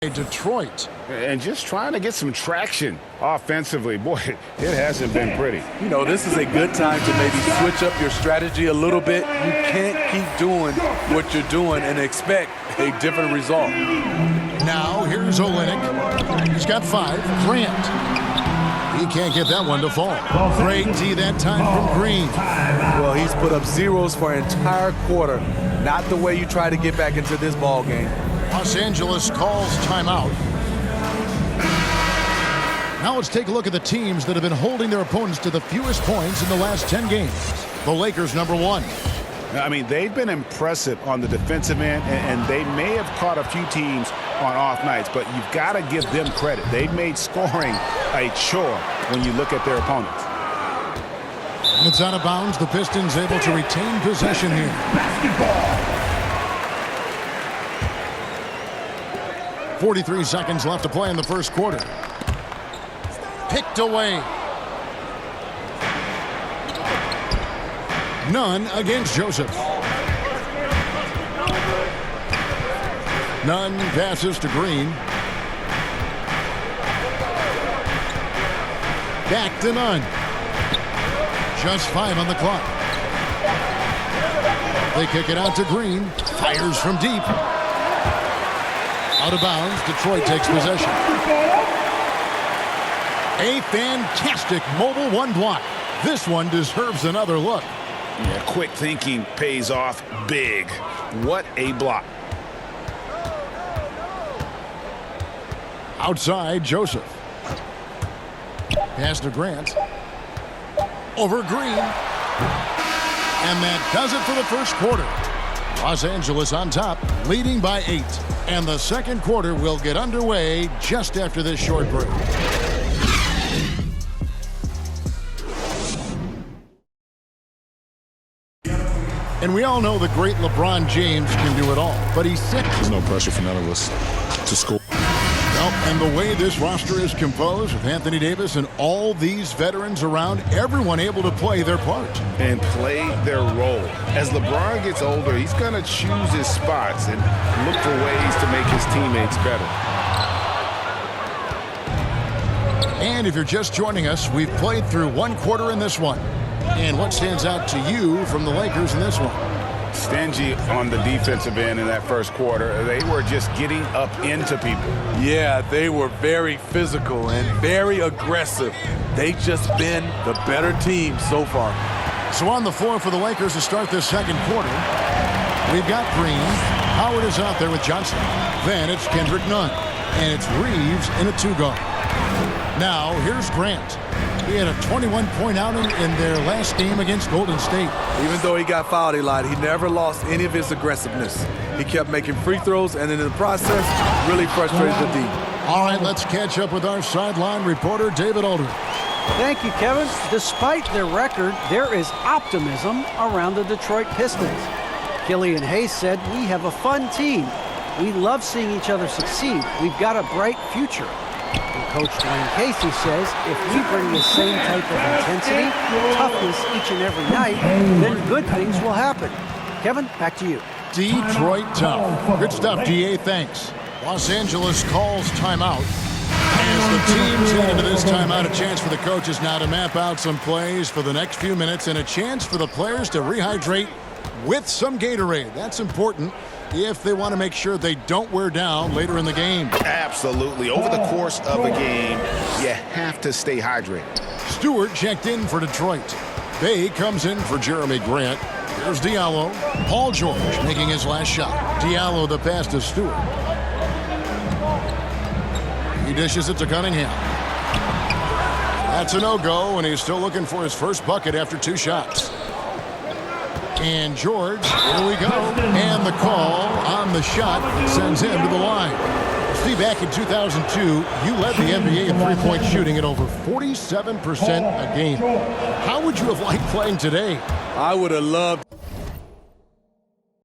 Detroit. And just trying to get some traction offensively. Boy, it hasn't been pretty. You know, this is a good time to maybe switch up your strategy a little bit. You can't keep doing what you're doing and expect a different result. Now, here's Olynyk. He's got 5. Grant. He can't get that one to fall. Great D that time from Green. Well, he's put up zeros for an entire quarter. Not the way you try to get back into this ball game. Los Angeles calls timeout. Now let's take a look at the teams that have been holding their opponents to the fewest points in the last 10 games. The Lakers, number 1. I mean, they've been impressive on the defensive end, and they may have caught a few teams on off nights, but you've got to give them credit. They've made scoring a chore when you look at their opponents. And it's out of bounds. The Pistons able to retain possession here. Basketball. 43 seconds left to play in the first quarter. Picked away. Nunn against Joseph. Nunn passes to Green. Back to Nunn. Just 5 on the clock. They kick it out to Green. Fires from deep. Out of bounds. Detroit takes possession. A fantastic mobile one block. This one deserves another look. Yeah, quick thinking pays off big. What a block. Outside, Joseph. Pass to Grant. Over Green. And that does it for the first quarter. Los Angeles on top, leading by 8. And the second quarter will get underway just after this short break. And we all know the great LeBron James can do it all, but he's sick. There's no pressure for none of us to score. Well, and the way this roster is composed with Anthony Davis and all these veterans around, everyone able to play their part. And play their role. As LeBron gets older, he's going to choose his spots and look for ways to make his teammates better. And if you're just joining us, we've played through one quarter in this one. And what stands out to you from the Lakers in this one? Stingy on the defensive end in that first quarter. They were just getting up into people. Yeah, they were very physical and very aggressive. They've just been the better team so far. So on the floor for the Lakers to start this second quarter, we've got Green. Howard is out there with Johnson. Then it's Kendrick Nunn. And it's Reeves in a 2-guard. Now here's Grant. He had a 21-point outing in their last game against Golden State. Even though he got fouled a lot, he never lost any of his aggressiveness. He kept making free throws, and in the process, really frustrated the D. All right, let's catch up with our sideline reporter, David Aldridge. Thank you, Kevin. Despite their record, there is optimism around the Detroit Pistons. Killian Hayes said, "We have a fun team. We love seeing each other succeed. We've got a bright future." And Coach Dwayne Casey says, if we bring the same type of intensity, toughness each and every night, then good things will happen. Kevin, back to you. Detroit tough. Good stuff, DA. Thanks. Los Angeles calls timeout. As the teams head into this timeout, a chance for the coaches now to map out some plays for the next few minutes and a chance for the players to rehydrate with some Gatorade. That's important if they want to make sure they don't wear down later in the game. Absolutely. Over the course of a game, you have to stay hydrated. Stewart checked in for Detroit. Bay comes in for Jeremy Grant. Here's Diallo. Paul George making his last shot. Diallo the pass to Stewart. He dishes it to Cunningham. That's a no-go, and he's still looking for his first bucket after 2 shots. And George, here we go. And the call on the shot sends him to the line. See, back in 2002, you led the NBA in three-point shooting at over 47% a game. How would you have liked playing today? I would have loved